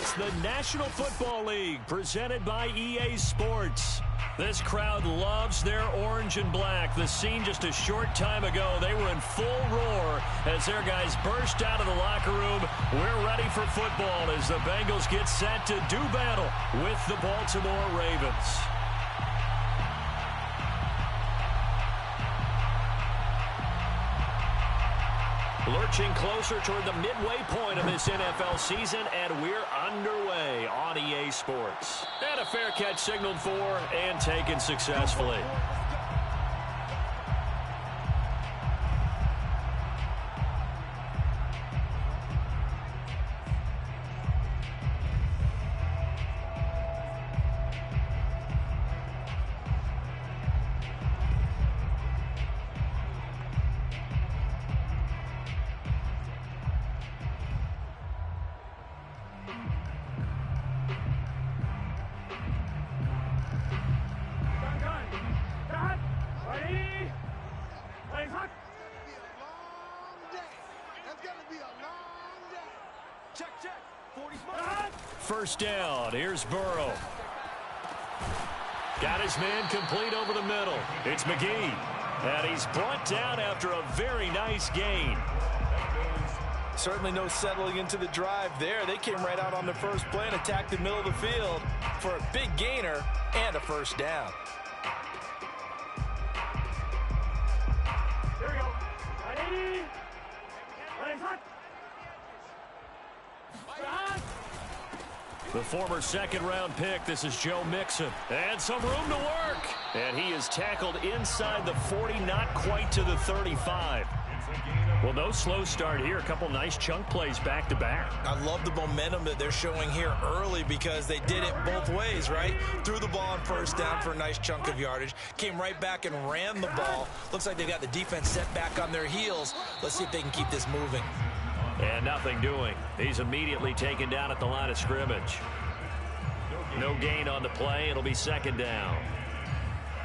It's the National Football League presented by EA Sports. This crowd loves their orange and black. The scene just a short time ago, they were in full roar as their guys burst out of the locker room. We're ready for football as the Bengals get set to do battle with the Baltimore Ravens. Lurching closer toward the midway point of this NFL season, and we're underway on EA Sports. And a fair catch signaled for and taken successfully. First down, here's Burrow. Got his man complete over the middle. It's McGee. And he's brought down after a very nice gain. Certainly no settling into the drive there. They came right out on the first play and attacked the middle of the field for a big gainer and a first down. Here we go. Ready? Ready, hot. The former second-round pick, this is Joe Mixon. And some room to work. And he is tackled inside the 40, not quite to the 35. Well, no slow start here. A couple nice chunk plays back-to-back. I love the momentum that they're showing here early because they did it both ways, right? Threw the ball on first down for a nice chunk of yardage. Came right back and ran the ball. Looks like they got the defense set back on their heels. Let's see if they can keep this moving. And nothing doing. He's immediately taken down at the line of scrimmage. No gain on the play. It'll be second down.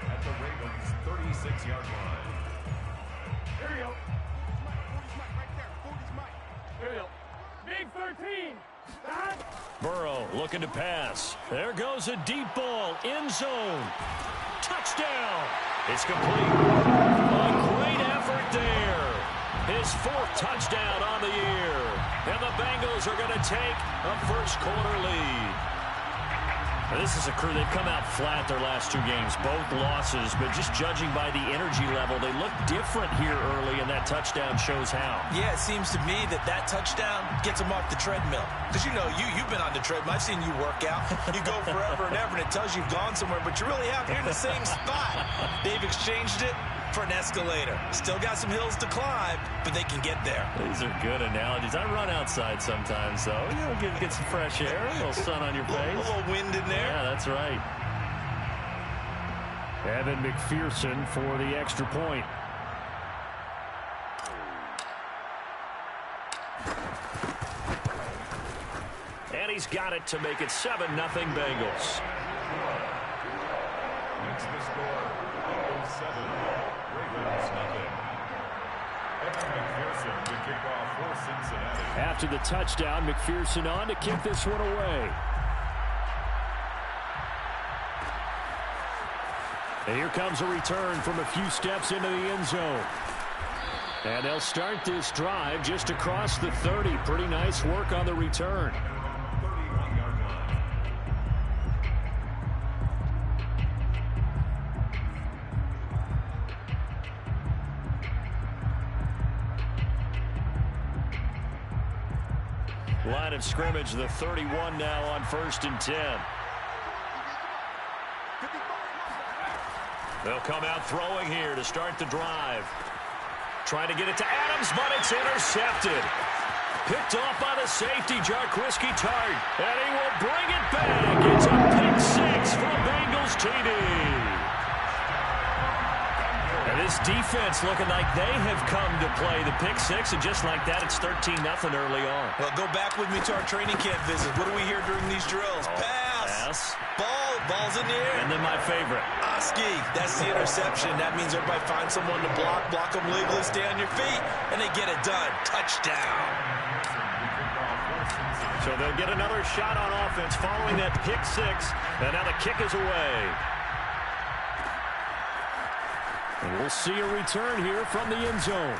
At the Ravens' 36-yard line. Here we go. Here we go. Big 13. Burrow looking to pass. There goes a deep ball. End zone. Touchdown. It's complete. A great effort there. His fourth touchdown on the year. And the Bengals are going to take a first-quarter lead. Now, this is a crew, they've come out flat their last two games, both losses, but just judging by the energy level, they look different here early, and that touchdown shows how. Yeah, it seems to me that touchdown gets them off the treadmill. Because, you know, you've been on the treadmill. I've seen you work out. You go forever and ever, and it tells you you've gone somewhere, but you really have. You're in the same spot. They've exchanged it for an escalator. Still got some hills to climb, but they can get there. These are good analogies. I run outside sometimes, though. You know, get some fresh air, a little sun on your face. A little wind in there. Yeah, that's right. Evan McPherson for the extra point. And he's got it to make it 7-0 Bengals. Makes the score 7. Ravens nothing. Evan McPherson to kick off for Cincinnati. After the touchdown, McPherson on to kick this one away. And here comes a return from a few steps into the end zone. And they'll start this drive just across the 30. Pretty nice work on the return. 31-yard line. Line of scrimmage, the 31 now on 1st and 10. They'll come out throwing here to start the drive. Trying to get it to Adams, but it's intercepted. Picked off by the safety, Jarquiski Tart. And he will bring it back. It's a pick six for Bengals TD. And this defense looking like they have come to play the pick six, and just like that, it's 13-0 early on. Well, go back with me to our training camp visit. What do we hear during these drills? Pass. Ball's in the air. And then my favorite. Oski, that's the interception. That means everybody find someone to block them legally, stay on your feet, and they get it done. Touchdown. So they'll get another shot on offense following that pick six. And now the kick is away. And we'll see a return here from the end zone.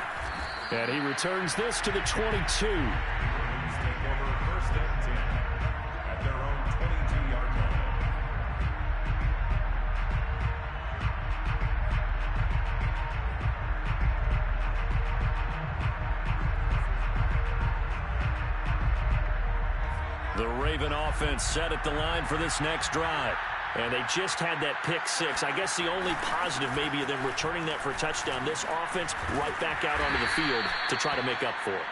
And he returns this to the 22. Take over first and 10 at their own 22-yard line. The Raven offense set at the line for this next drive. And they just had that pick six. I guess the only positive maybe of them returning that for a touchdown. This offense right back out onto the field to try to make up for it.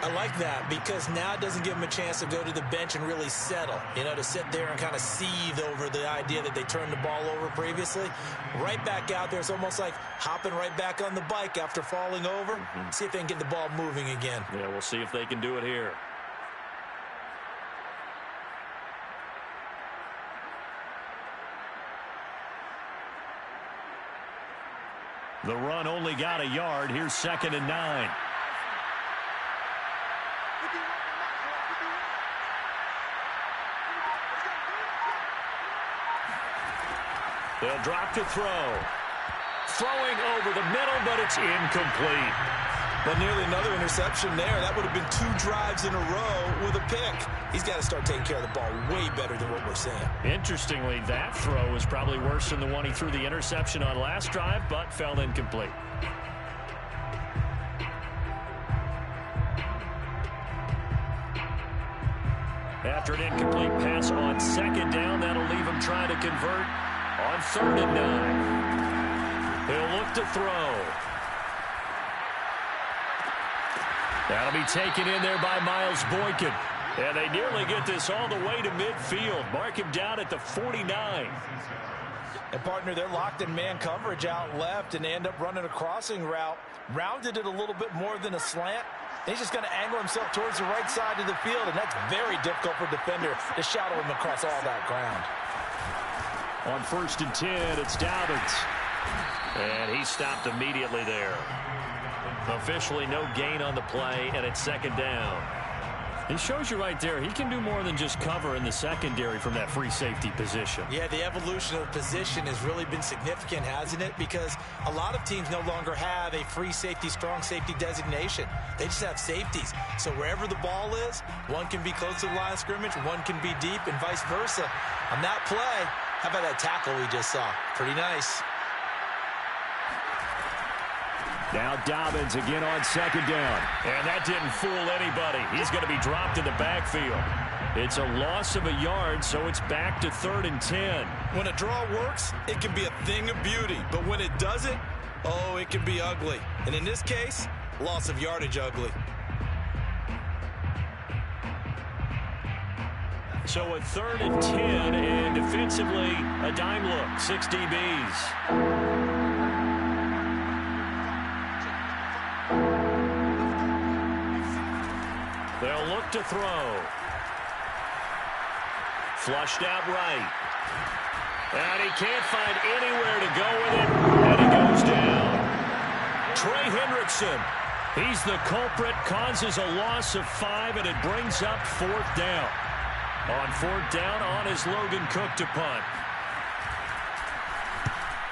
I like that because now it doesn't give them a chance to go to the bench and really settle, to sit there and kind of seethe over the idea that they turned the ball over previously. Right back out there, it's almost like hopping right back on the bike after falling over. See if they can get the ball moving again. Yeah, we'll see if they can do it here. The run only got a yard. Here's 2nd and 9. They'll drop to throw. Throwing over the middle, but it's incomplete. But nearly another interception there. That would have been 2 drives in a row with a pick. He's got to start taking care of the ball way better than what we're seeing. Interestingly, that throw was probably worse than the one he threw the interception on last drive, but fell incomplete. After an incomplete pass on 2nd down, that'll leave him trying to convert on 3rd and 9. He'll look to throw. That'll be taken in there by Miles Boykin. And they nearly get this all the way to midfield. Mark him down at the 49. And, partner, they're locked in man coverage out left, and they end up running a crossing route. Rounded it a little bit more than a slant. He's just going to angle himself towards the right side of the field, and that's very difficult for a defender to shadow him across all that ground. On 1st and 10, it's Dobbins. And he stopped immediately there. Officially no gain on the play, and it's 2nd down. He shows you right there, he can do more than just cover in the secondary from that free safety position. Yeah, the evolution of the position has really been significant, hasn't it? Because a lot of teams no longer have a free safety, strong safety designation. They just have safeties. So wherever the ball is, one can be close to the line of scrimmage, one can be deep, and vice versa. On that play, how about that tackle we just saw? Pretty nice. Now Dobbins again on 2nd down. And that didn't fool anybody. He's going to be dropped in the backfield. It's a loss of a yard, so it's back to 3rd and 10. When a draw works, it can be a thing of beauty. But when it doesn't, oh, it can be ugly. And in this case, loss of yardage ugly. So a 3rd and 10, and defensively, a dime look. 6 DBs. They'll look to throw. Flushed out right. And he can't find anywhere to go with it. And he goes down. Trey Hendrickson. He's the culprit. Causes a loss of 5, and it brings up 4th down. On 4th down, on is Logan Cook to punt.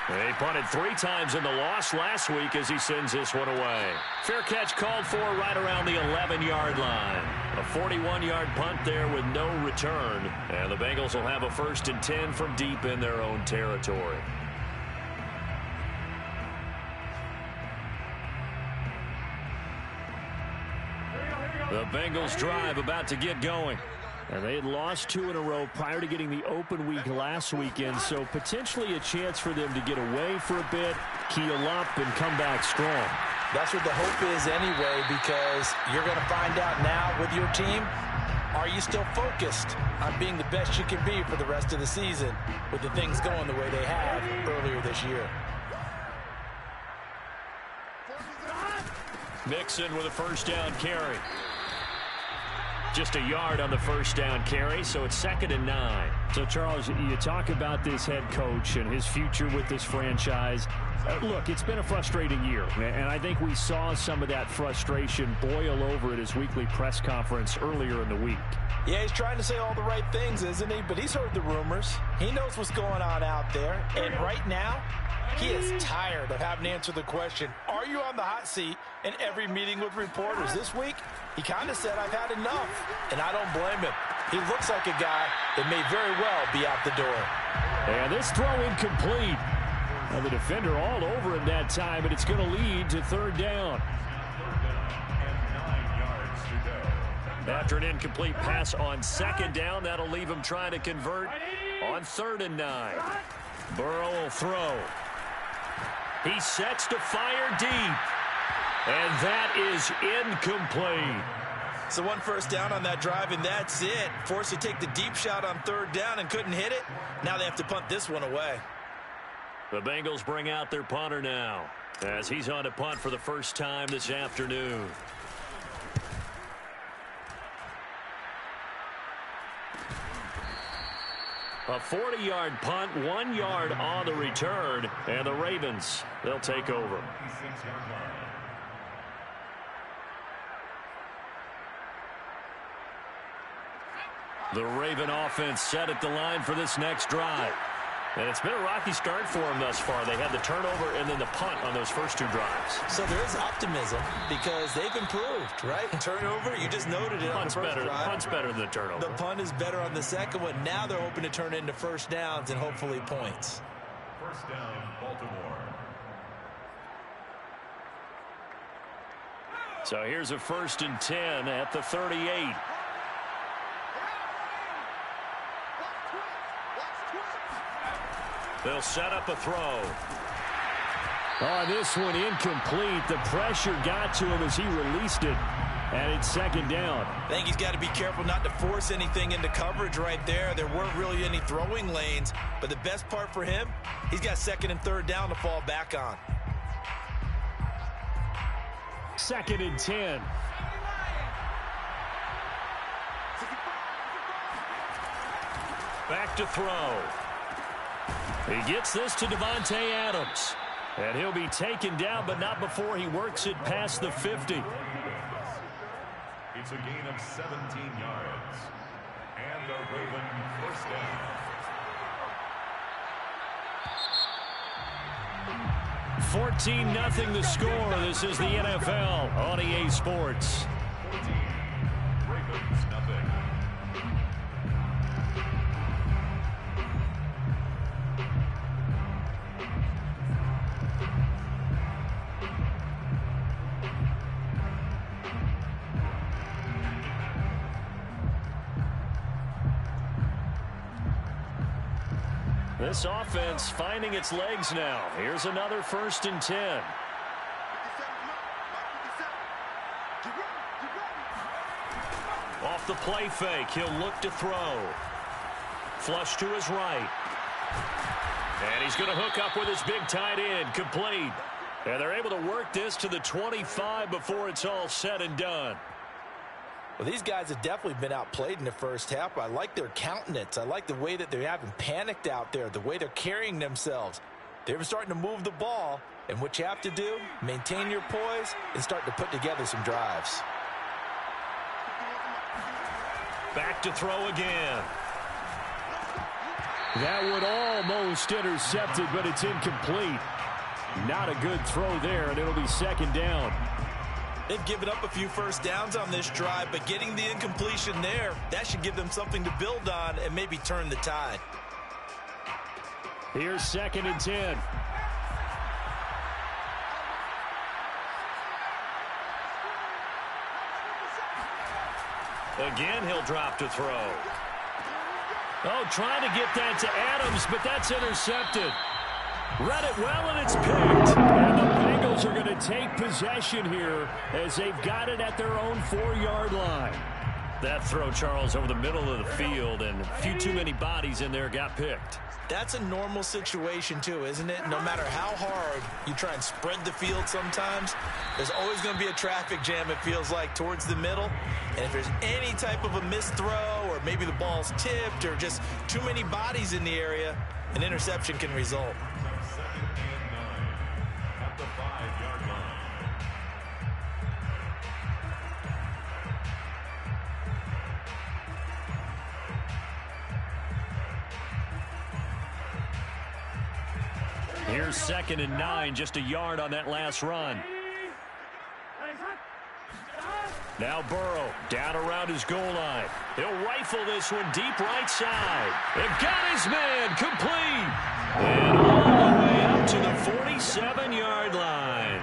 They punted 3 times in the loss last week as he sends this one away. Fair catch called for right around the 11-yard line. A 41-yard punt there with no return. And the Bengals will have a 1st and 10 from deep in their own territory. The Bengals drive about to get going. And they had lost 2 in a row prior to getting the open week last weekend, so potentially a chance for them to get away for a bit, keel up, and come back strong. That's what the hope is anyway, because you're going to find out now with your team, are you still focused on being the best you can be for the rest of the season with the things going the way they have earlier this year? Mixon with a 1st down carry. Just a yard on the first down carry, so it's 2nd and 9. So, Charles, you talk about this head coach and his future with this franchise. Look, it's been a frustrating year, and I think we saw some of that frustration boil over at his weekly press conference earlier in the week. Yeah, he's trying to say all the right things, isn't he? But he's heard the rumors. He knows what's going on out there. And right now, he is tired of having to answer the question, are you on the hot seat in every meeting with reporters? This week, he kind of said, I've had enough. And I don't blame him. He looks like a guy that may very well be out the door. And this throw incomplete. Now the defender all over him that time, and it's going to lead to 3rd down. After an incomplete pass on 2nd down, that'll leave him trying to convert on 3rd and 9. Burrow will throw. He sets to fire deep. And that is incomplete. So 1 first down on that drive, and that's it. Forced to take the deep shot on 3rd down and couldn't hit it. Now they have to punt this one away. The Bengals bring out their punter now as he's on to punt for the first time this afternoon. A 40-yard punt, 1 yard on the return, and the Ravens, they'll take over. The Raven offense set at the line for this next drive. And it's been a rocky start for them thus far. They had the turnover and then the punt on those first 2 drives. So there is optimism because they've improved, right? Turnover, you just noted it on the first drive. Punt's better than the turnover. The punt is better on the second one. Now they're hoping to turn into first downs and hopefully points. First down, Baltimore. So here's a 1st and 10 at the 38. They'll set up a throw. On this one, incomplete. The pressure got to him as he released it, and it's 2nd down. I think he's got to be careful not to force anything into coverage right there. There weren't really any throwing lanes, but the best part for him, he's got 2nd and 3rd down to fall back on. 2nd and 10. Back to throw. He gets this to Davante Adams. And he'll be taken down, but not before he works it past the 50. It's a gain of 17 yards. And a Raven first down. 14-0 the score. This is the NFL on EA Sports. 14. Ravens, nothing. This offense finding its legs now. Here's another 1st and 10. Off the play fake, he'll look to throw. Flush to his right. And he's going to hook up with his big tight end, complete. And they're able to work this to the 25 before it's all said and done. Well, these guys have definitely been outplayed in the first half. I like their countenance. I like the way that they haven't panicked out there, the way they're carrying themselves. They're starting to move the ball, and what you have to do, maintain your poise and start to put together some drives. Back to throw again. That would almost intercepted, but it's incomplete. Not a good throw there, and it'll be 2nd down. They've given up a few first downs on this drive, but getting the incompletion there, that should give them something to build on and maybe turn the tide. Here's 2nd and 10. Again, he'll drop to throw. Oh, trying to get that to Adams, but that's intercepted. Read it well, and it's picked. And the Bengals are going to take possession here as they've got it at their own 4-yard line. That throw, Charles, over the middle of the field, and a few too many bodies in there got picked. That's a normal situation too, isn't it? No matter how hard you try and spread the field sometimes, there's always going to be a traffic jam, it feels like, towards the middle. And if there's any type of a missed throw or maybe the ball's tipped or just too many bodies in the area, an interception can result. 2nd and 9 at the 5-yard line. Here's 2nd and 9, just a yard on that last run. Now Burrow down around his goal line. He'll rifle this one deep right side. They've got his man complete. And all the way up to the 47-yard line.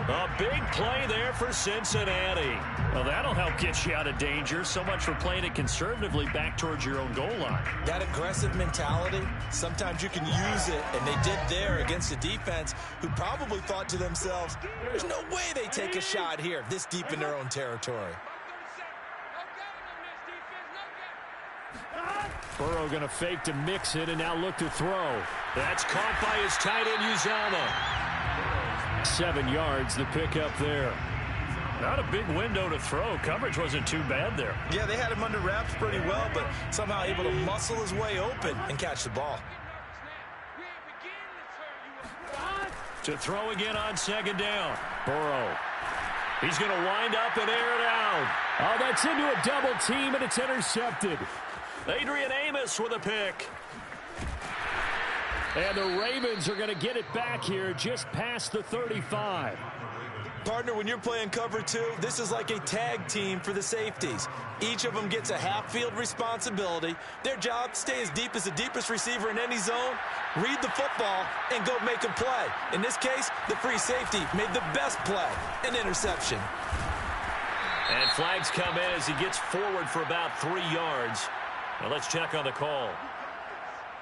A big play there for Cincinnati. Well, that'll help get you out of danger. So much for playing it conservatively back towards your own goal line. That aggressive mentality, sometimes you can use it, and they did there against a defense who probably thought to themselves, there's no way they take a shot here this deep in their own territory. Burrow going to fake to mix it and now look to throw. That's caught by his tight end, Uzomah. 7 yards, the pickup there. Not a big window to throw. Coverage wasn't too bad there. Yeah, they had him under wraps pretty well, but somehow able to muscle his way open and catch the ball. To throw again on 2nd down. Burrow. He's going to wind up and air it out. Oh, that's into a double team, and it's intercepted. Adrian Amos with a pick. And the Ravens are going to get it back here just past the 35. Partner, when you're playing cover 2, this is like a tag team for the safeties. Each of them gets a half-field responsibility. Their job, stay as deep as the deepest receiver in any zone, read the football, and go make a play. In this case, the free safety made the best play, an interception. And flags come in as he gets forward for about 3 yards. Now let's check on the call.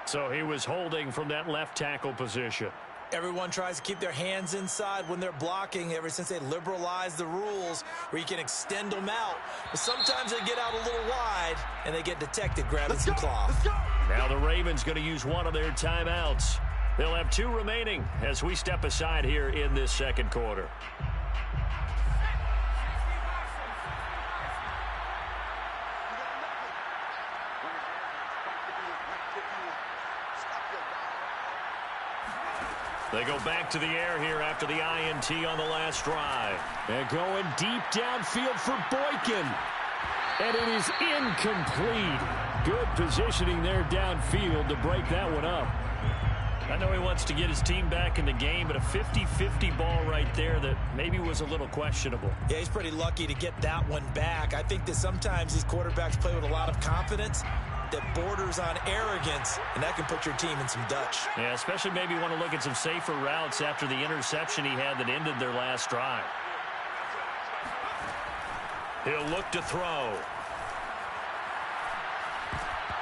So he was holding from that left tackle position. Everyone tries to keep their hands inside when they're blocking ever since they liberalized the rules where you can extend them out. But sometimes they get out a little wide and they get detected grabbing some cloth. Now the Ravens going to use one of their timeouts. They'll have 2 remaining as we step aside here in this 2nd quarter. They go back to the air here after the INT on the last drive. And going deep downfield for Boykin. And it is incomplete. Good positioning there downfield to break that one up. I know he wants to get his team back in the game, but a 50-50 ball right there that maybe was a little questionable. Yeah, he's pretty lucky to get that one back. I think that sometimes these quarterbacks play with a lot of confidence that borders on arrogance, and that can put your team in some Dutch. Yeah, especially maybe want to look at some safer routes after the interception he had that ended their last drive. He'll look to throw.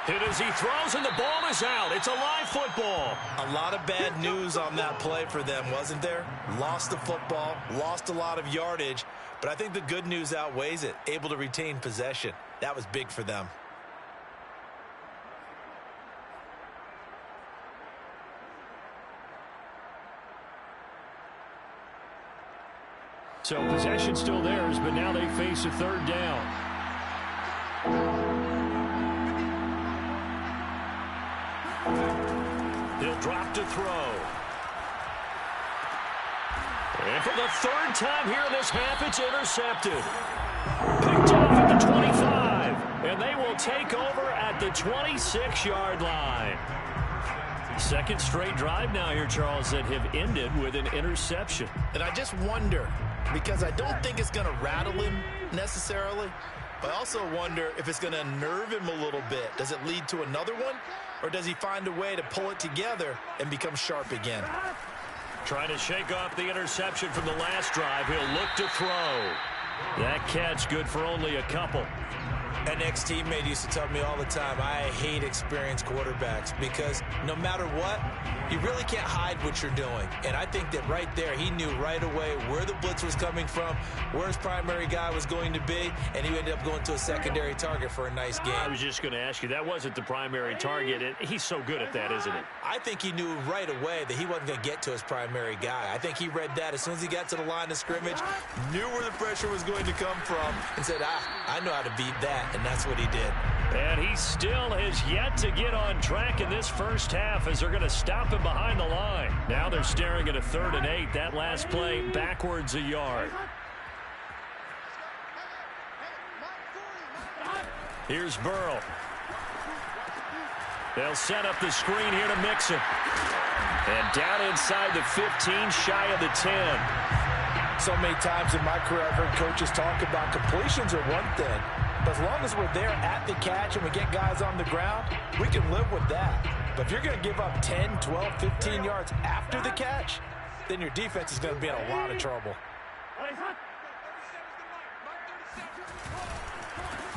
Hit as he throws, and the ball is out. It's a live football. A lot of bad news on that play for them, wasn't there? Lost the football, lost a lot of yardage, but I think the good news outweighs it. Able to retain possession. That was big for them. So possession still theirs, but now they face a 3rd down. He'll drop to throw. And for the 3rd time here in this half, it's intercepted. Picked off at the 25. And they will take over at the 26-yard line. 2nd straight drive now here, Charles, that have ended with an interception. And I just wonder, because I don't think it's going to rattle him necessarily, but I also wonder if it's going to unnerve him a little bit. Does it lead to another one, or does he find a way to pull it together and become sharp again? Trying to shake off the interception from the last drive. He'll look to throw. That catch good for only a couple. An ex-teammate used to tell me all the time, I hate experienced quarterbacks because no matter what, you really can't hide what you're doing. And I think that right there, he knew right away where the blitz was coming from, where his primary guy was going to be, and he ended up going to a secondary target for a nice game. I was just going to ask you, that wasn't the primary target, and he's so good at that, isn't it? I think he knew right away that he wasn't going to get to his primary guy. I think he read that as soon as he got to the line of scrimmage, knew where the pressure was going to come from, and said, I know how to beat that. And that's what he did. And he still has yet to get on track in this first half as they're going to stop him behind the line. Now they're staring at a 3rd and 8. That last play backwards a yard. Here's Burrow. They'll set up the screen here to Mixon. And down inside the 15, shy of the 10. So many times in my career I've heard coaches talk about completions are one thing. But as long as we're there at the catch and we get guys on the ground, we can live with that. But if you're going to give up 10, 12, 15 yards after the catch, then your defense is going to be in a lot of trouble.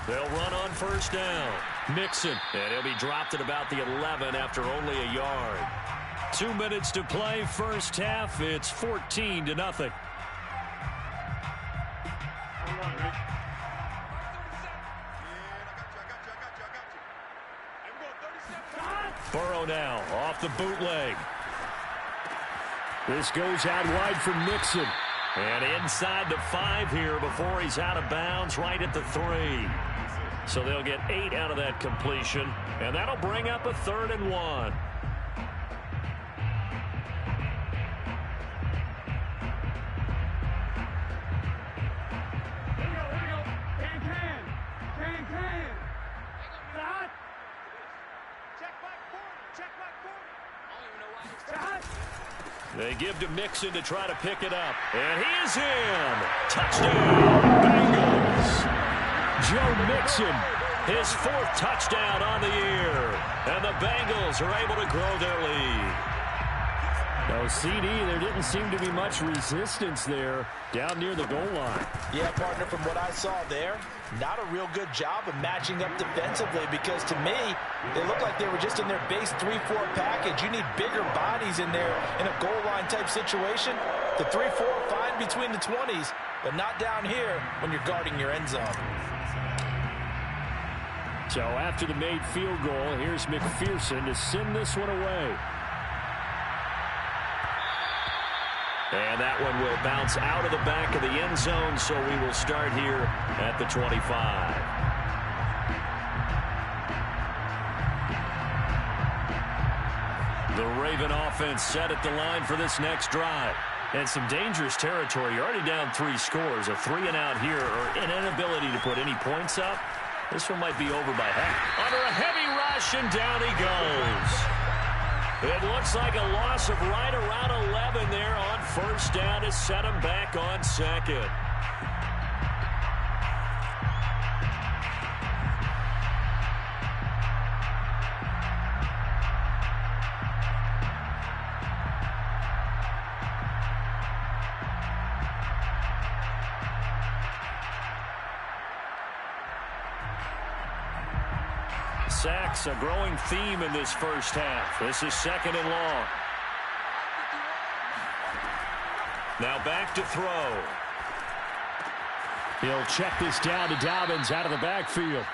They'll run on 1st down. Mixon, and he'll be dropped at about the 11 after only a yard. 2 minutes to play, first half. It's 14-0. Burrow now off the bootleg. This goes out wide for Mixon. And inside the 5 here before he's out of bounds, right at the 3. So they'll get 8 out of that completion. And that'll bring up a 3rd and 1. They give to Mixon to try to pick it up. And he is in. Touchdown, Bengals. Joe Mixon, his 4th touchdown on the year. And the Bengals are able to grow their lead. No, CD, there didn't seem to be much resistance there down near the goal line. Yeah, partner, from what I saw there, not a real good job of matching up defensively because to me, they looked like they were just in their base 3-4 package. You need bigger bodies in there in a goal line type situation. The 3-4 fine between the 20s, but not down here when you're guarding your end zone. So after the made field goal, here's McPherson to send this one away. And that one will bounce out of the back of the end zone, so we will start here at the 25. The Raven offense set at the line for this next drive. And some dangerous territory. You're already down 3 scores. A 3 and out here, or an inability to put any points up. This one might be over by half. Under a heavy rush, and down he goes. It looks like a loss of right around 11 there on 1st down to set him back on 2nd. Sacks, a growing theme in this first half. This is 2nd and long. Now back to throw. He'll check this down to Dobbins out of the backfield.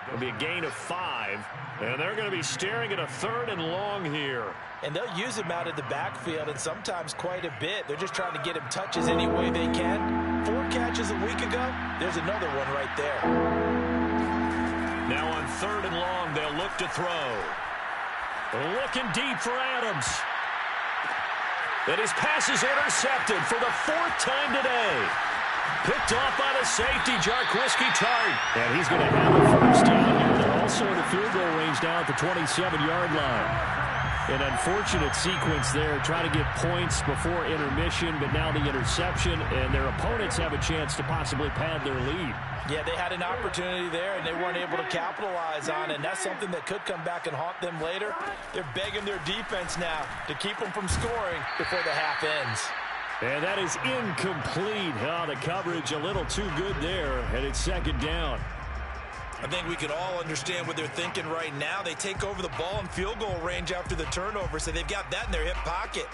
It'll be a gain of 5, and they're going to be staring at a 3rd and long here. And they'll use him out of the backfield, and sometimes quite a bit. They're just trying to get him touches any way they can. 4 catches a week ago, there's another one right there. Now on 3rd and long, they'll look to throw. Looking deep for Adams. And his pass is intercepted for the 4th time today. Picked off by the safety, Jarquiski Tart. And he's going to have a 1st down here. They're also in the field goal range down at the 27-yard line. An unfortunate sequence there, trying to get points before intermission, but now the interception, and their opponents have a chance to possibly pad their lead. Yeah, they had an opportunity there, and they weren't able to capitalize on it, and that's something that could come back and haunt them later. They're begging their defense now to keep them from scoring before the half ends. And that is incomplete. Oh, the coverage a little too good there, and it's 2nd down. I think we can all understand what they're thinking right now. They take over the ball in field goal range after the turnover, so they've got that in their hip pocket.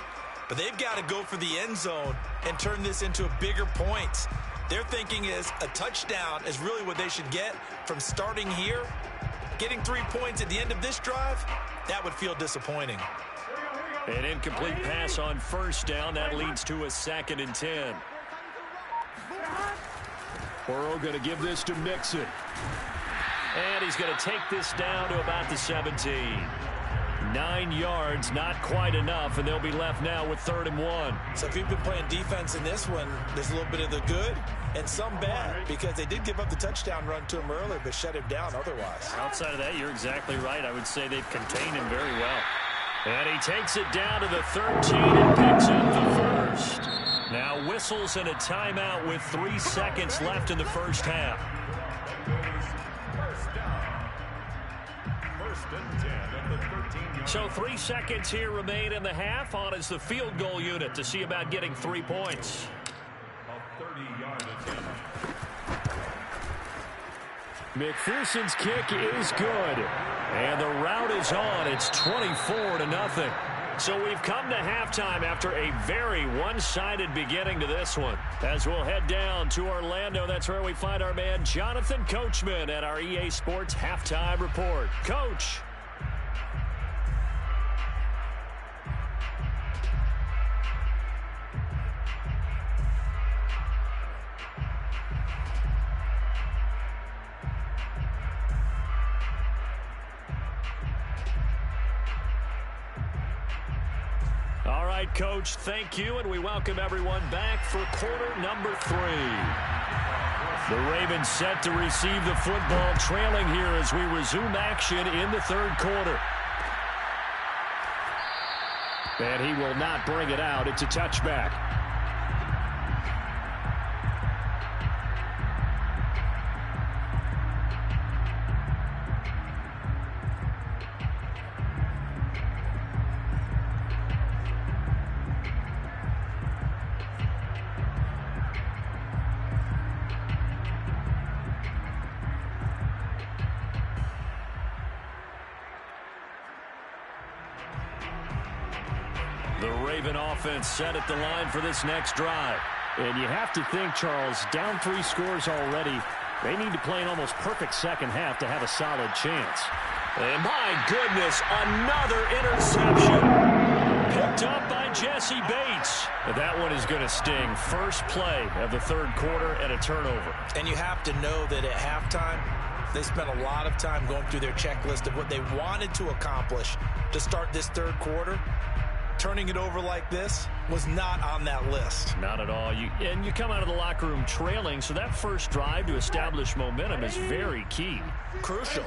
But they've got to go for the end zone and turn this into bigger points. Their thinking is a touchdown is really what they should get from starting here. Getting 3 points at the end of this drive, that would feel disappointing. An incomplete pass on first down. That leads to a 2nd and 10. Burrow going to give this to Mixon. And he's going to take this down to about the 17. 9 yards, not quite enough, and they'll be left now with 3rd and 1. So if you've been playing defense in this one, there's a little bit of the good and some bad, because they did give up the touchdown run to him earlier, but shut him down otherwise. Outside of that, you're exactly right. I would say they've contained him very well. And he takes it down to the 13 and picks up the first. Now whistles and a timeout with 3 seconds left in the first half. So 3 seconds here remain in the half. On is the field goal unit to see about getting 3 points. A 30-yard attempt. McPherson's kick is good. And the route is on. It's 24-0. So we've come to halftime after a very one-sided beginning to this one. As we'll head down to Orlando, that's where we find our man Jonathan Coachman at our EA Sports Halftime Report. Coach. All right, Coach, thank you, and we welcome everyone back for quarter number 3. The Ravens set to receive the football, trailing here as we resume action in the 3rd quarter. And he will not bring it out. It's a touchback. The Raven offense set at the line for this next drive. And you have to think, Charles, down 3 scores already. They need to play an almost perfect second half to have a solid chance. And my goodness, another interception. Picked up by Jesse Bates. That one is going to sting. First play of the 3rd quarter and a turnover. And you have to know that at halftime, they spent a lot of time going through their checklist of what they wanted to accomplish to start this 3rd quarter. Turning it over like this was not on that list. Not at all. And you come out of the locker room trailing, so that first drive to establish momentum is very key. Crucial.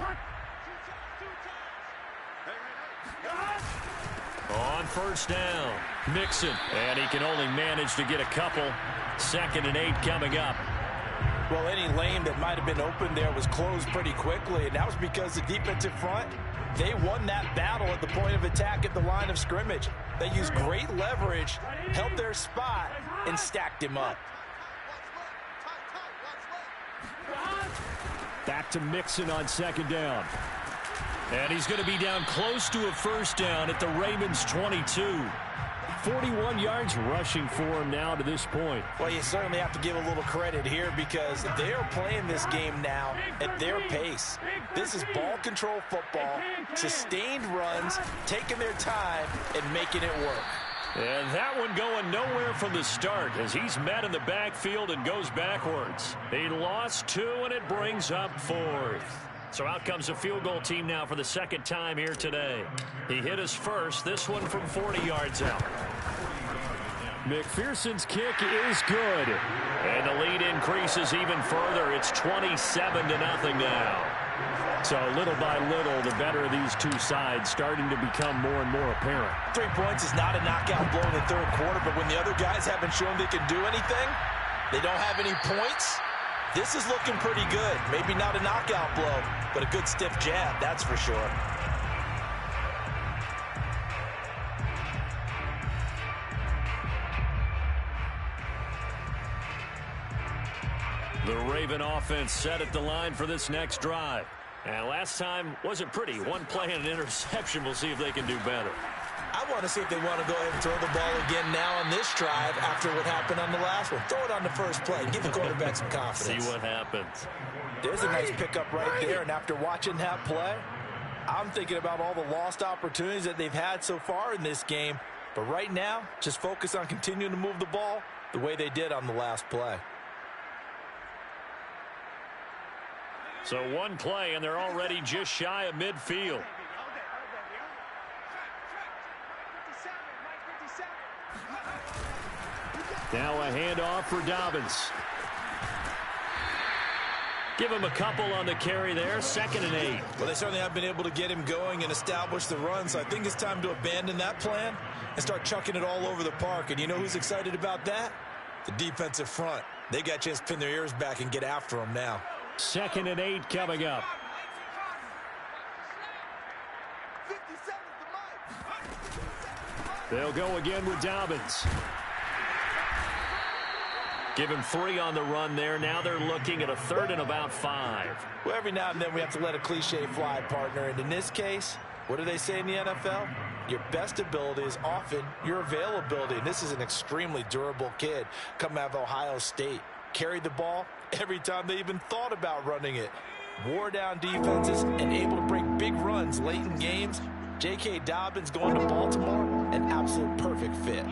On first down, Mixon. And he can only manage to get a couple. 2nd and 8 coming up. Well, any lane that might have been open there was closed pretty quickly, and that was because the defensive front, they won that battle at the point of attack at the line of scrimmage. They used great leverage, held their spot, and stacked him up. Back to Mixon on 2nd down. And he's going to be down close to a first down at the Ravens 22. 41 yards rushing for him now to this point. Well, you certainly have to give a little credit here because they are playing this game now at their pace. This is ball control football, sustained runs, taking their time, and making it work. And that one going nowhere from the start as he's met in the backfield and goes backwards. He lost 2, and it brings up 4th. So out comes the field goal team now for the 2nd time here today. He hit his first, this one from 40 yards out. McPherson's kick is good. And the lead increases even further. It's 27-0 now. So little by little, the better of these two sides starting to become more and more apparent. 3 points is not a knockout blow in the 3rd quarter, but when the other guys haven't shown they can do anything, they don't have any points, this is looking pretty good. Maybe not a knockout blow, but a good stiff jab, that's for sure. The Raven offense set at the line for this next drive. And last time wasn't pretty. One play and an interception. We'll see if they can do better. I want to see if they want to go ahead and throw the ball again now on this drive after what happened on the last one. Throw it on the first play. Give the quarterback some confidence. See what happens. There's a nice pickup right there. And after watching that play, I'm thinking about all the lost opportunities that they've had so far in this game. But right now, just focus on continuing to move the ball the way they did on the last play. So one play, and they're already just shy of midfield. Now a handoff for Dobbins. Give him a couple on the carry there. 2nd and 8. Well, they certainly have been able to get him going and establish the run, so I think it's time to abandon that plan and start chucking it all over the park. And you know who's excited about that? The defensive front. They got a chance to pin their ears back and get after him now. 2nd and 8 coming up. They'll go again with Dobbins. Give him 3 on the run there. Now they're looking at a 3rd and about 5. Well, every now and then we have to let a cliche fly, partner. And in this case, what do they say in the NFL? Your best ability is often your availability. And this is an extremely durable kid coming out of Ohio State. Carried the ball every time they even thought about running it. Wore down defenses and able to break big runs late in games. J.K. Dobbins going to Baltimore, an absolute perfect fit.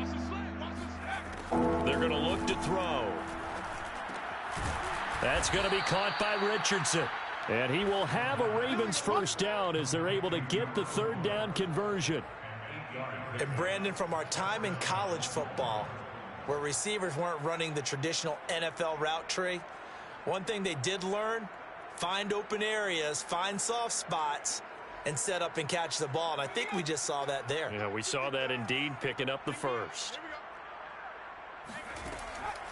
They're going to look to throw. That's going to be caught by Richardson. And he will have a Ravens first down as they're able to get the 3rd down conversion. And Brandon, from our time in college football, where receivers weren't running the traditional NFL route tree, one thing they did learn, find open areas, find soft spots, and set up and catch the ball. And I think we just saw that there. Yeah, we saw that indeed, picking up the first.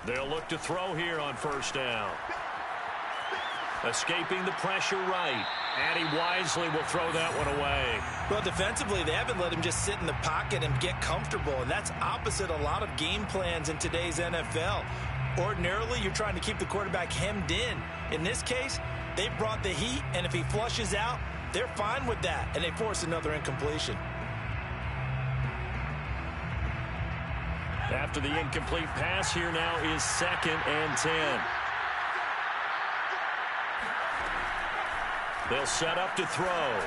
They'll look to throw here on 1st down. Escaping the pressure right. And he wisely will throw that one away. Well, defensively, they haven't let him just sit in the pocket and get comfortable, and that's opposite a lot of game plans in today's NFL. Ordinarily, you're trying to keep the quarterback hemmed in. In this case, they brought the heat, and if he flushes out, they're fine with that, and they force another incompletion. After the incomplete pass, here now is 2nd and 10. They'll set up to throw.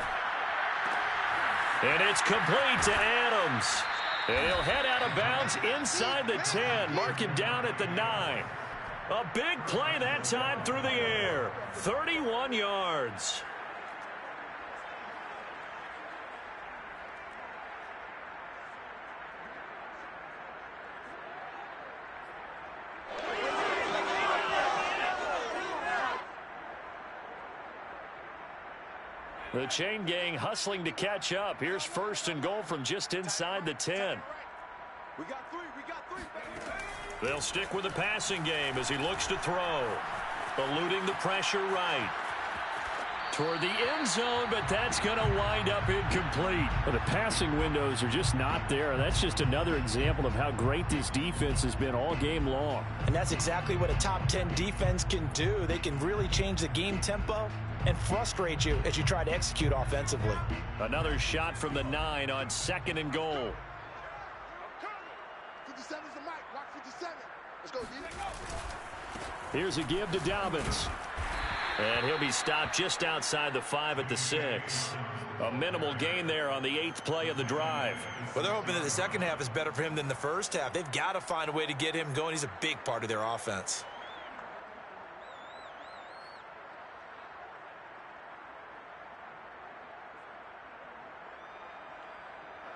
And it's complete to Adams. And he'll head out of bounds inside the 10. Mark him down at the 9. A big play that time through the air. 31 yards. The chain gang hustling to catch up. Here's 1st and goal from just inside the 10. We got 3. They'll stick with the passing game as he looks to throw. Eluding the pressure right. Toward the end zone, but that's going to wind up incomplete. Well, the passing windows are just not there. That's just another example of how great this defense has been all game long. And that's exactly what a top 10 defense can do. They can really change the game tempo and frustrate you as you try to execute offensively. Another shot from the 9 on 2nd and goal. 57's the mic. Watch 57. Let's go, D. Here's a give to Dobbins. And he'll be stopped just outside the 5 at the 6. A minimal gain there on the 8th play of the drive. Well, they're hoping that the second half is better for him than the first half. They've got to find a way to get him going. He's a big part of their offense.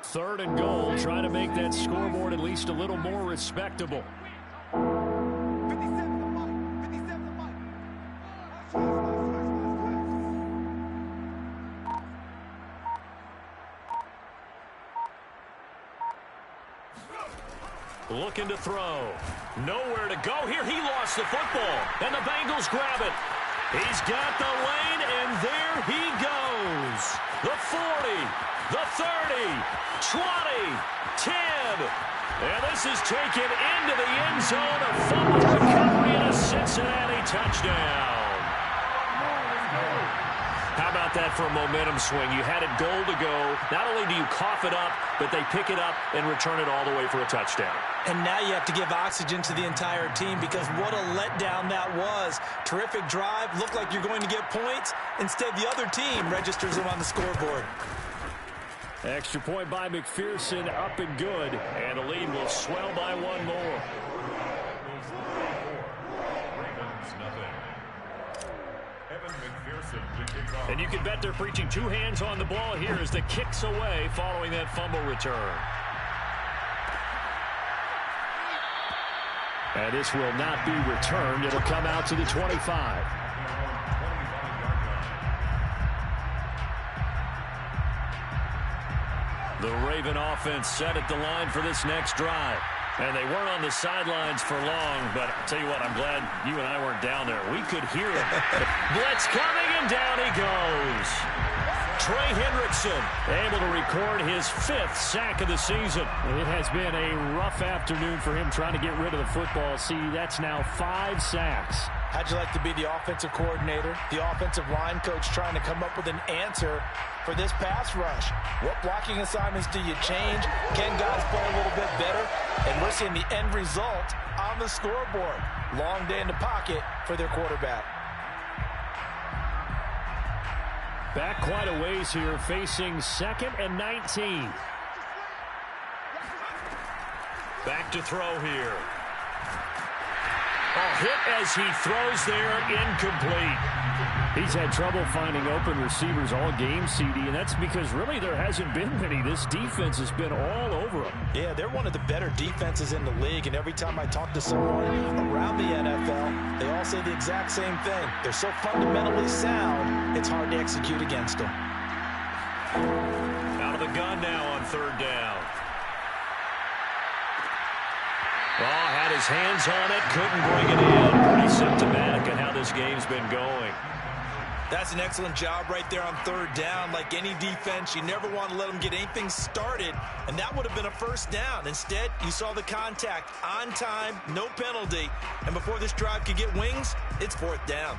Third and goal, trying to make that scoreboard at least a little more respectable. 57's the mic. 57's the mic. Looking to throw. Nowhere to go here. He lost the football. And the Bengals grab it. He's got the lane, and there he goes. The 40, the 30, 20, 10. And this is taken into the end zone. A fumble recovery and a Cincinnati touchdown. How about that for a momentum swing? You had it goal to go. Not only do you cough it up, but they pick it up and return it all the way for a touchdown. And now you have to give oxygen to the entire team because what a letdown that was. Terrific drive. Looked like you're going to get points. Instead, the other team registers them on the scoreboard. Extra point by McPherson, up and good. And the lead will swell by one more. And you can bet they're preaching two hands on the ball here as the kick's away following that fumble return. And this will not be returned. It'll come out to the 25. The Raven offense set at the line for this next drive. And they weren't on the sidelines for long, but I'll tell you what, I'm glad you and I weren't down there. We could hear it. Blitz coming, and down he goes. Trey Hendrickson able to record his 5th sack of the season. It has been a rough afternoon for him trying to get rid of the football. See, that's now 5 sacks. How'd you like to be the offensive coordinator, the offensive line coach trying to come up with an answer for this pass rush? What blocking assignments do you change? Can guys play a little bit better? And we're seeing the end result on the scoreboard. Long day in the pocket for their quarterback. Back quite a ways here, facing 2nd and 19. Back to throw here. A hit as he throws there, incomplete. He's had trouble finding open receivers all game, CD, and that's because really there hasn't been many. This defense has been all over them. Yeah, they're one of the better defenses in the league, and every time I talk to someone around the NFL, they all say the exact same thing. They're so fundamentally sound, it's hard to execute against them. Out of the gun now on 3rd down. Oh, had his hands on it, couldn't bring it in. Pretty symptomatic of how this game's been going. That's an excellent job right there on 3rd down. Like any defense, you never want to let them get anything started, and that would have been a 1st down. Instead, you saw the contact on time, no penalty, and before this drive could get wings, it's 4th down.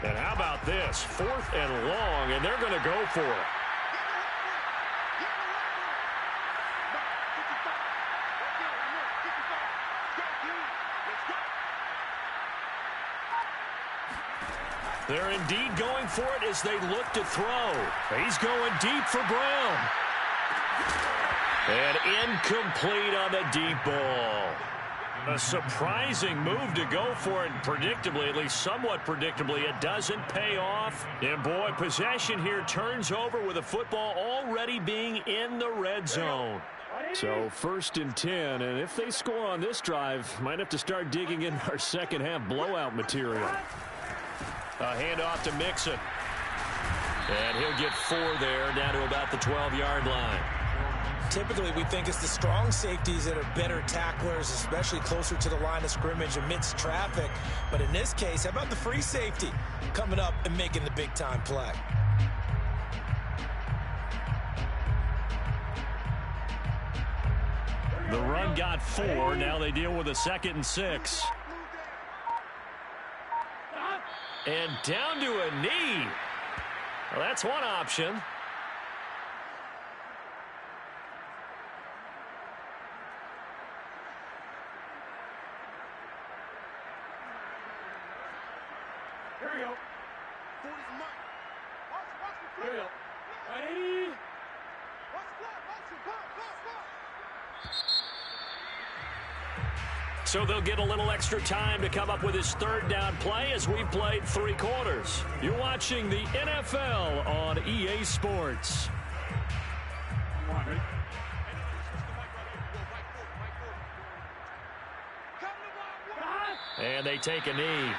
And how about this? 4th and long, and they're going to go for it. They're indeed going for it as they look to throw. He's going deep for Brown. And incomplete on the deep ball. A surprising move to go for it, and predictably, at least somewhat predictably, it doesn't pay off. And boy, possession here turns over with the football already being in the red zone. So 1st and 10, and if they score on this drive, might have to start digging in our second half blowout material. A handoff to Mixon. And he'll get 4 there, down to about the 12-yard line. Typically, we think it's the strong safeties that are better tacklers, especially closer to the line of scrimmage amidst traffic. But in this case, how about the free safety coming up and making the big-time play? The run got 4. Now they deal with a 2nd and 6. And down to a knee. Well, that's one option. Here we go. 40's a mark. Here we go. Ready? So they'll get a little extra time to come up with his 3rd down play as we've played 3 quarters. You're watching the NFL on EA Sports. And they take a knee.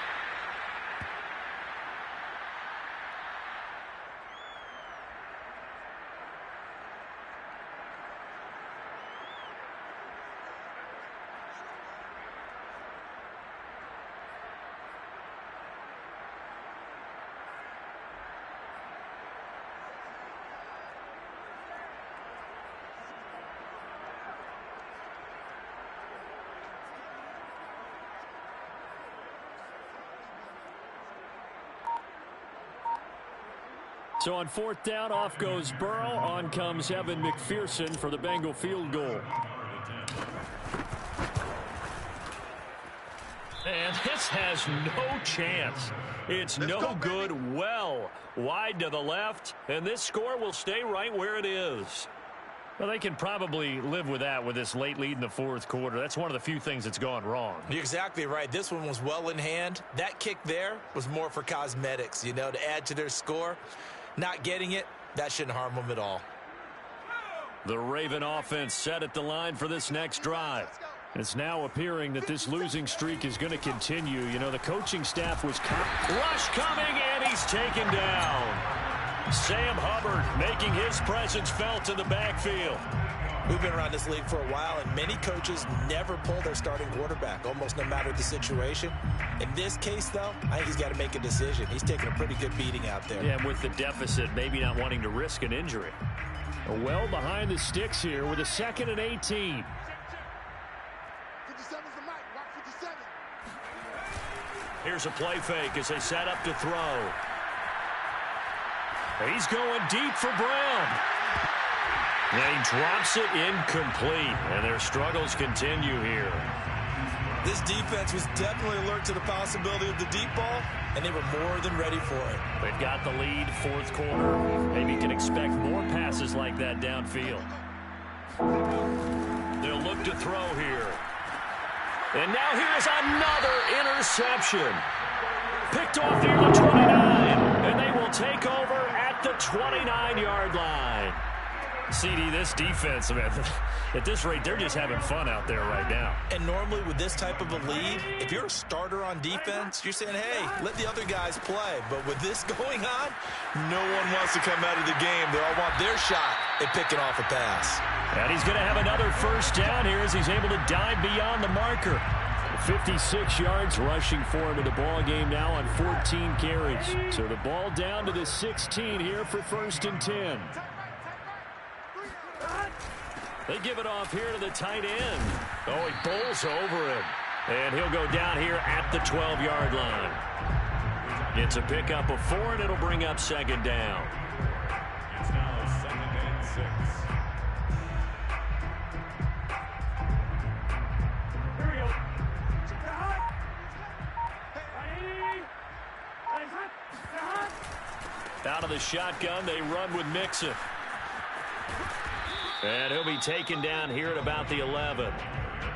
So on 4th down, off goes Burrow. On comes Evan McPherson for the Bengal field goal. And this has no chance. It's no good. Well wide to the left, and this score will stay right where it is. Well, they can probably live with that with this late lead in the 4th quarter. That's one of the few things that's gone wrong. You're exactly right. This one was well in hand. That kick there was more for cosmetics, you know, to add to their score. Not getting it, that shouldn't harm them at all. The Raven offense set at the line for this next drive. It's now appearing that this losing streak is going to continue. You know, the coaching staff was rush coming, and he's taken down. Sam Hubbard making his presence felt in the backfield. We've been around this league for a while, and many coaches never pull their starting quarterback, almost no matter the situation. In this case, though, I think he's got to make a decision. He's taking a pretty good beating out there. Yeah, with the deficit, maybe not wanting to risk an injury. Well behind the sticks here with a 2nd and 18. 57's the mic. Watch 57. Here's a play fake as they set up to throw. He's going deep for Brown. And he drops it incomplete, and their struggles continue here. This defense was definitely alert to the possibility of the deep ball, and they were more than ready for it. They've got the lead, 4th quarter. Maybe can expect more passes like that downfield. They'll look to throw here. And now here's another interception. Picked off near the 29, and they will take over at the 29-yard line. CD, this defense, man, at this rate, they're just having fun out there right now. And normally with this type of a lead, if you're a starter on defense, you're saying, hey, let the other guys play. But with this going on, no one wants to come out of the game. They all want their shot at picking off a pass. And he's going to have another 1st down here as he's able to dive beyond the marker. 56 yards rushing for him in the ball game now on 14 carries. So the ball down to the 16 here for 1st and 10. They give it off here to the tight end. Oh, he bowls over him. And he'll go down here at the 12-yard line. It's a pickup of 4, and it'll bring up 2nd down. It's now 2nd and 6. Here we go. Out of the shotgun, they run with Mixon. And he'll be taken down here at about the 11.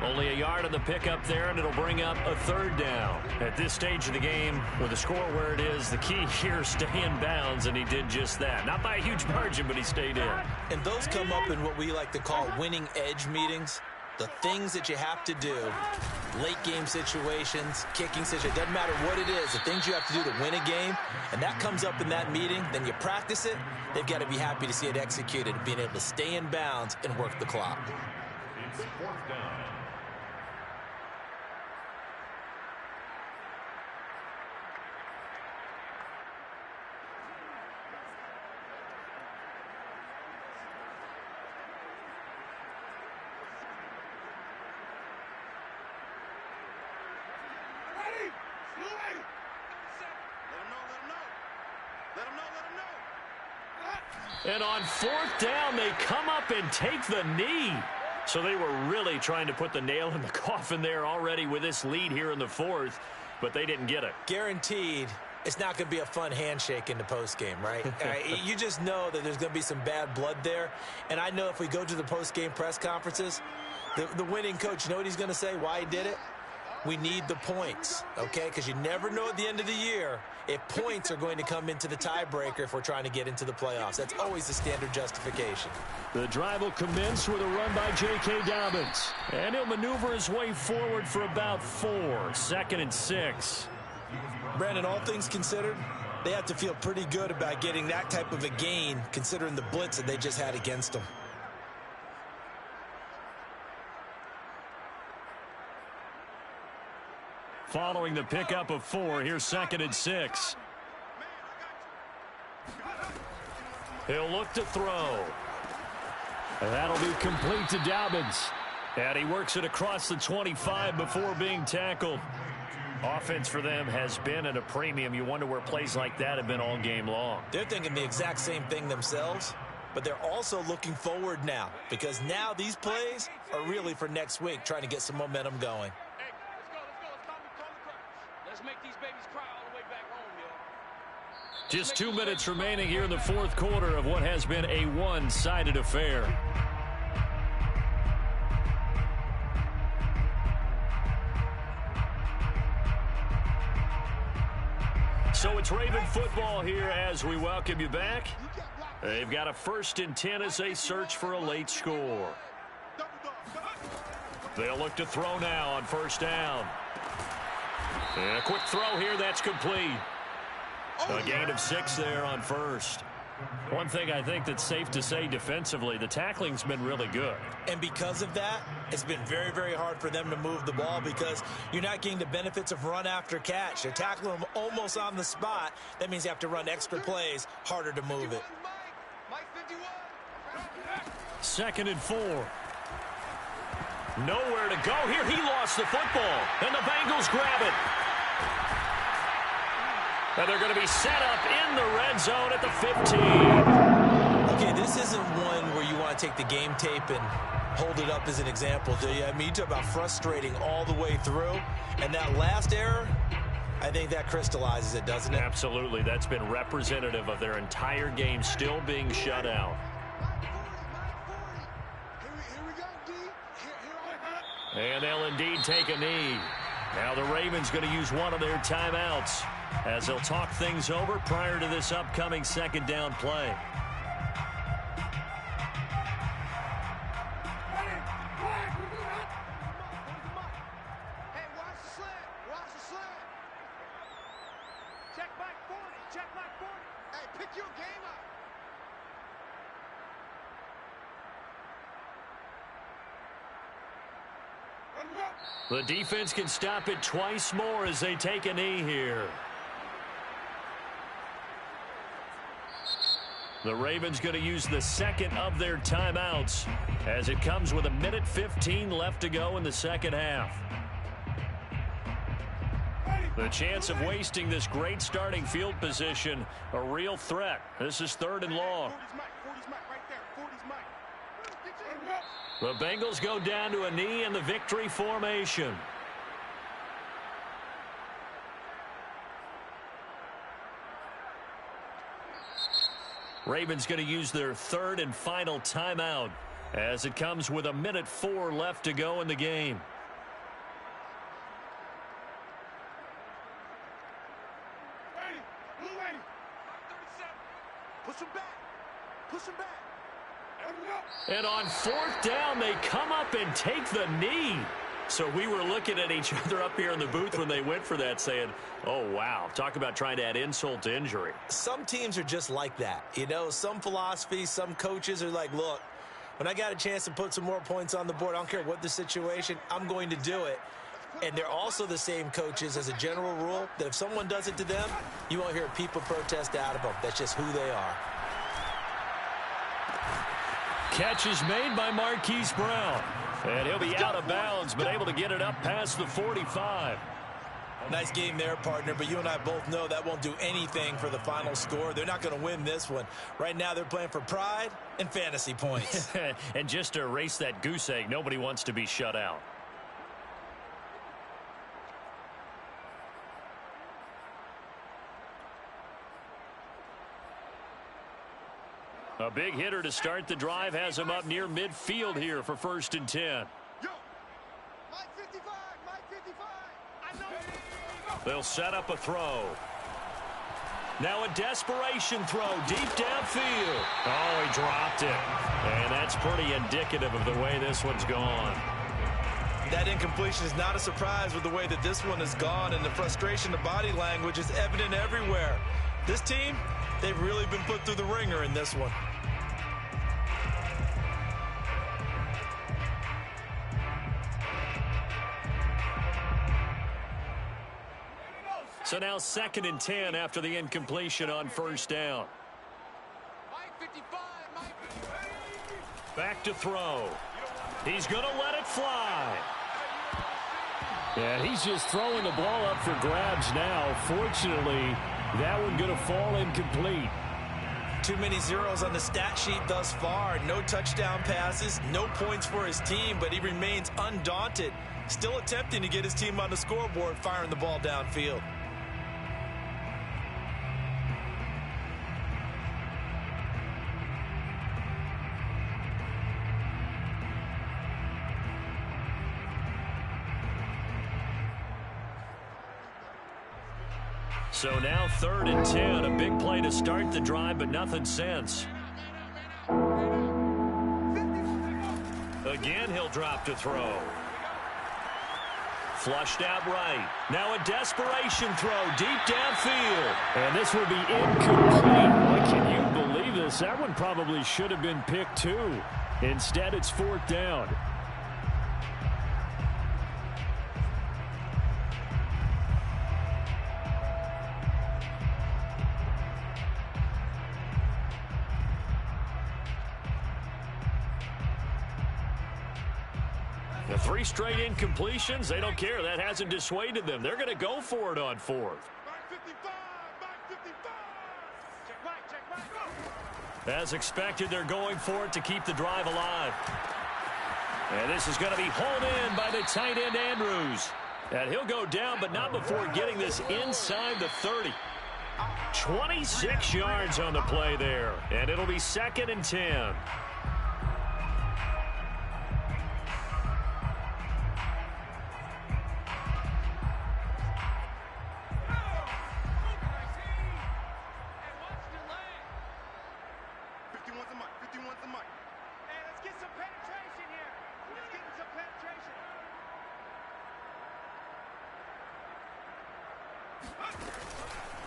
Only a yard on the pickup there, and it'll bring up a 3rd down. At this stage of the game, with the score where it is, the key here is stay in bounds, and he did just that. Not by a huge margin, but he stayed in. And those come up in what we like to call winning edge meetings. The things that you have to do, late game situations, kicking situations, doesn't matter what it is, the things you have to do to win a game, and that comes up in that meeting, then you practice it, they've got to be happy to see it executed, being able to stay in bounds and work the clock. It's 4th down. And on 4th down, they come up and take the knee. So they were really trying to put the nail in the coffin there already with this lead here in the 4th, but they didn't get it. Guaranteed, it's not going to be a fun handshake in the postgame, right? You just know that there's going to be some bad blood there. And I know if we go to the postgame press conferences, the winning coach, you know what he's going to say, why he did it? We need the points, okay? Because you never know at the end of the year if points are going to come into the tiebreaker if we're trying to get into the playoffs. That's always the standard justification. The drive will commence with a run by J.K. Dobbins. And he'll maneuver his way forward for about 4. 2nd and 6. Brandon, all things considered, they have to feel pretty good about getting that type of a gain considering the blitz that they just had against them. Following the pickup of 4, here's 2nd and 6. He'll look to throw. And that'll be complete to Dobbins. And he works it across the 25 before being tackled. Offense for them has been at a premium. You wonder where plays like that have been all game long. They're thinking the exact same thing themselves, but they're also looking forward now because now these plays are really for next week, trying to get some momentum going. Hey, let's go. Let's make these babies cry all the way back home, yo. Just 2 minutes remaining here in the fourth quarter of what has been a one-sided affair. So it's Raven football here as we welcome you back. They've got a 1st and 10 as they search for a late score. They'll look to throw now on 1st down. And a quick throw here, that's complete. A gain of 6 there on 1st. One thing I think that's safe to say defensively, the tackling's been really good. And because of that, it's been very, very hard for them to move the ball because you're not getting the benefits of run after catch. They're tackling them almost on the spot. That means you have to run extra plays, harder to move it. 2nd and 4. Nowhere to go here. He lost the football, and the Bengals grab it. And they're going to be set up in the red zone at the 15. Okay, this isn't one where you want to take the game tape and hold it up as an example, do you? I mean, you talk about frustrating all the way through, and that last error, I think that crystallizes it, doesn't it? Absolutely. That's been representative of their entire game still being shut out. And they'll indeed take a knee. Now the Ravens going to use one of their timeouts as they'll talk things over prior to this upcoming 2nd down play. Hey, watch the slant. Watch the slant. Check back 40. Check back 40. Hey, pick your game up. The defense can stop it twice more as they take a knee here. The Ravens going to use the 2nd of their timeouts as it comes with 1:15 left to go in the 2nd half. The chance of wasting this great starting field position, a real threat. This is 3rd and long. 40's Mike right there. 40's Mike. The Bengals go down to a knee in the victory formation. Ravens going to use their 3rd and final timeout as it comes with 1:04 left to go in the game. Push him back. Push him back. And on 4th down, they come up and take the knee. So we were looking at each other up here in the booth when they went for that saying, oh, wow, talk about trying to add insult to injury. Some teams are just like that. You know, some philosophies, some coaches are like, look, when I got a chance to put some more points on the board, I don't care what the situation, I'm going to do it. And they're also the same coaches as a general rule that if someone does it to them, you won't hear people protest out of them. That's just who they are. Catch is made by Marquise Brown. And he'll be out of bounds, but able to get it up past the 45. Nice game there, partner, but you and I both know that won't do anything for the final score. They're not going to win this one. Right now, they're playing for pride and fantasy points. And just to erase that goose egg, nobody wants to be shut out. A big hitter to start the drive has him up near midfield here for 1st and 10. Yo, Mike 55, Mike 55. I know. They'll set up a throw. Now a desperation throw deep downfield. Oh, he dropped it. And that's pretty indicative of the way this one's gone. That incompletion is not a surprise with the way that this one has gone, and the frustration, the body language is evident everywhere. This team, they've really been put through the ringer in this one. So now 2nd and 10 after the incompletion on 1st down. Mike 55, Mike 55. Back to throw. He's going to let it fly. And he's just throwing the ball up for grabs now. Fortunately, that one going to fall incomplete. Too many zeros on the stat sheet thus far. No touchdown passes, no points for his team, but he remains undaunted. Still attempting to get his team on the scoreboard, firing the ball downfield. So now 3rd and 10. A big play to start the drive, but nothing since. Again, he'll drop to throw. Flushed out right. Now a desperation throw deep downfield. And this will be incomplete. Boy, can you believe this? That one probably should have been picked too. Instead, it's 4th down. The 3 straight incompletions, they don't care. That hasn't dissuaded them. They're going to go for it on 4th. As expected, they're going for it to keep the drive alive. And this is going to be hauled in by the tight end, Andrews. And he'll go down, but not before getting this inside the 30. 26 yards on the play there. And it'll be 2nd and 10.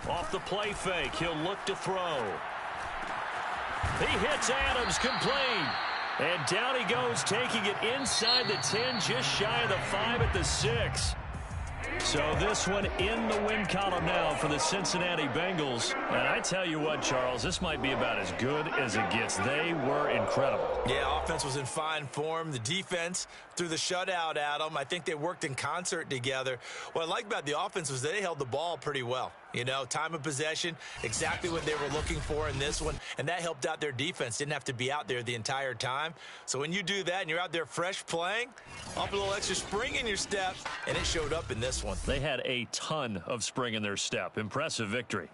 Off the play fake, he'll look to throw. He hits Adams, complete. And down he goes, taking it inside the 10, just shy of the 5 at the 6. So this one in the win column now for the Cincinnati Bengals. And I tell you what, Charles, this might be about as good as it gets. They were incredible. Yeah, offense was in fine form. The defense threw the shutout at them. I think they worked in concert together. What I like about the offense was they held the ball pretty well. You know, time of possession, exactly what they were looking for in this one, and that helped out their defense. Didn't have to be out there the entire time. So when you do that and you're out there fresh playing, up a little extra spring in your step, and it showed up in this one. They had a ton of spring in their step. Impressive victory.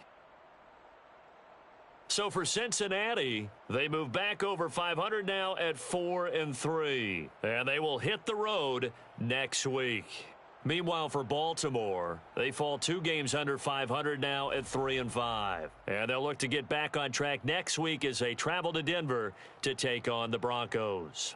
So for Cincinnati, they move back over 500 now at 4-3, and they will hit the road next week. Meanwhile, for Baltimore, they fall 2 games under 500 now at 3-5. And they'll look to get back on track next week as they travel to Denver to take on the Broncos.